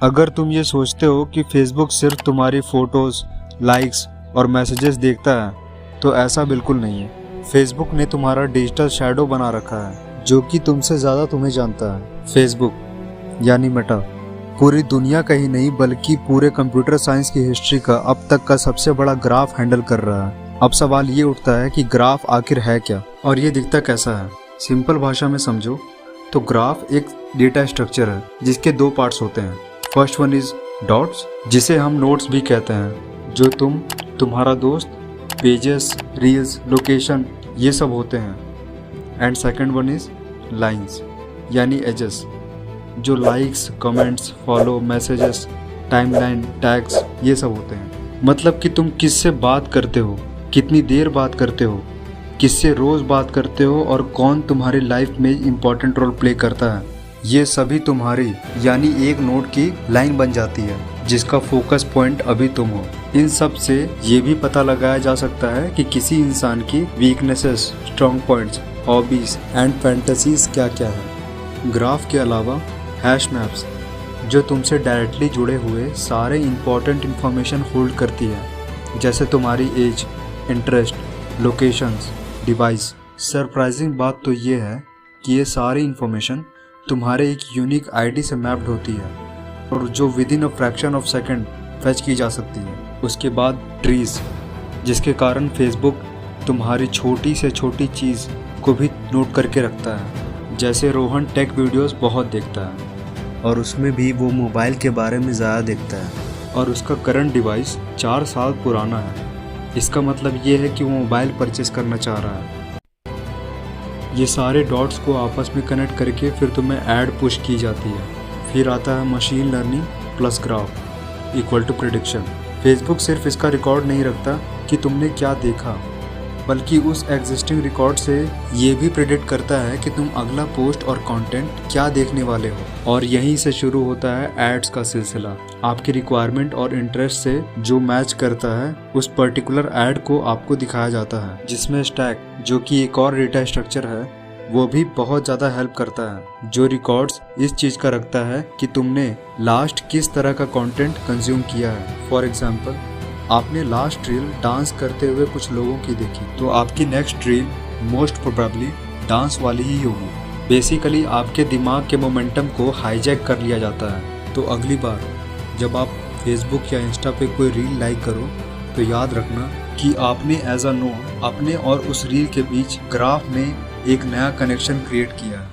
अगर तुम ये सोचते हो कि फेसबुक सिर्फ तुम्हारी फोटोज, लाइक्स और मैसेजेस देखता है, तो ऐसा बिल्कुल नहीं है। फेसबुक ने तुम्हारा डिजिटल शैडो बना रखा है, जो कि तुमसे ज़्यादा तुम्हें जानता है। फेसबुक यानी मेटा पूरी दुनिया का ही नहीं बल्कि पूरे कंप्यूटर साइंस की हिस्ट्री का अब तक का सबसे बड़ा ग्राफ हैंडल कर रहा है। अब सवाल ये उठता है कि ग्राफ आखिर है क्या और ये दिखता कैसा है। सिंपल भाषा में समझो तो ग्राफ एक डेटा स्ट्रक्चर है जिसके दो पार्ट्स होते हैं। फर्स्ट वन इज डॉट्स, जिसे हम नोट्स भी कहते हैं, जो तुम्हारा दोस्त, पेजेस, रील्स, लोकेशन ये सब होते हैं। And second one his lines यानी एजेस, जो likes, comments, follow, messages, timeline, tags ये सब होते हैं। मतलब कि तुम किससे बात करते हो, कितनी देर बात करते हो, किससे रोज़ बात करते हो और कौन तुम्हारी लाइफ में इम्पोर्टेंट रोल प्ले करता है, ये सभी तुम्हारी यानी एक नोट की लाइन बन जाती है जिसका फोकस पॉइंट अभी तुम हो। इन सब से ये भी पता लगाया जा सकता है कि किसी इंसान की weaknesses, strong points, hobbies and fantasies क्या क्या है। ग्राफ के अलावा हैश मैप्स, जो तुमसे डायरेक्टली जुड़े हुए सारे इंपॉर्टेंट इन्फॉर्मेशन होल्ड करती है, जैसे तुम्हारी age, interest, locations, device. Surprising बात तो ये है कि ये सारी इन्फॉर्मेशन तुम्हारे एक यूनिक आईडी से मैप्ड होती है और जो with in a fraction of second fetch की जा सकती है। उसके बाद ट्रीज, जिसके कारण फेसबुक तुम्हारी छोटी से छोटी चीज़ को भी नोट करके रखता है। जैसे रोहन टेक वीडियोस बहुत देखता है और उसमें भी वो मोबाइल के बारे में ज़्यादा देखता है और उसका करंट डिवाइस 4 साल पुराना है। इसका मतलब ये है कि वो मोबाइल परचेस करना चाह रहा है। ये सारे डॉट्स को आपस में कनेक्ट करके फिर तुम्हें ऐड पुश की जाती है। फिर आता है machine learning plus graph equal to prediction. Facebook सिर्फ इसका रिकॉर्ड नहीं रखता कि तुमने क्या देखा, बल्कि उस एग्जिस्टिंग रिकॉर्ड से ये भी प्रेडिक्ट करता है कि तुम अगला पोस्ट और कंटेंट क्या देखने वाले हो। और यहीं से शुरू होता है एड्स का सिलसिला। आपकी रिक्वायरमेंट और इंटरेस्ट से जो मैच करता है उस पर्टिकुलर ऐड को आपको दिखाया जाता है, जिसमें स्टैक, जो कि एक और डेटा स्ट्रक्चर है, वो भी बहुत ज़्यादा हेल्प करता है, जो रिकॉर्ड्स इस चीज़ का रखता है कि तुमने लास्ट किस तरह का कंटेंट कंज्यूम किया है। फॉर एग्जांपल, आपने लास्ट रील डांस करते हुए कुछ लोगों की देखी, तो आपकी next reel most probably dance वाली ही होगी। बेसिकली आपके दिमाग के मोमेंटम को हाईजैक कर लिया जाता है। तो अगली बार जब आप फेसबुक या इंस्टा पे कोई रील लाइक करो तो याद रखना कि आपने एज अ नोट अपने और उस रील के बीच ग्राफ में एक नया कनेक्शन क्रिएट किया है।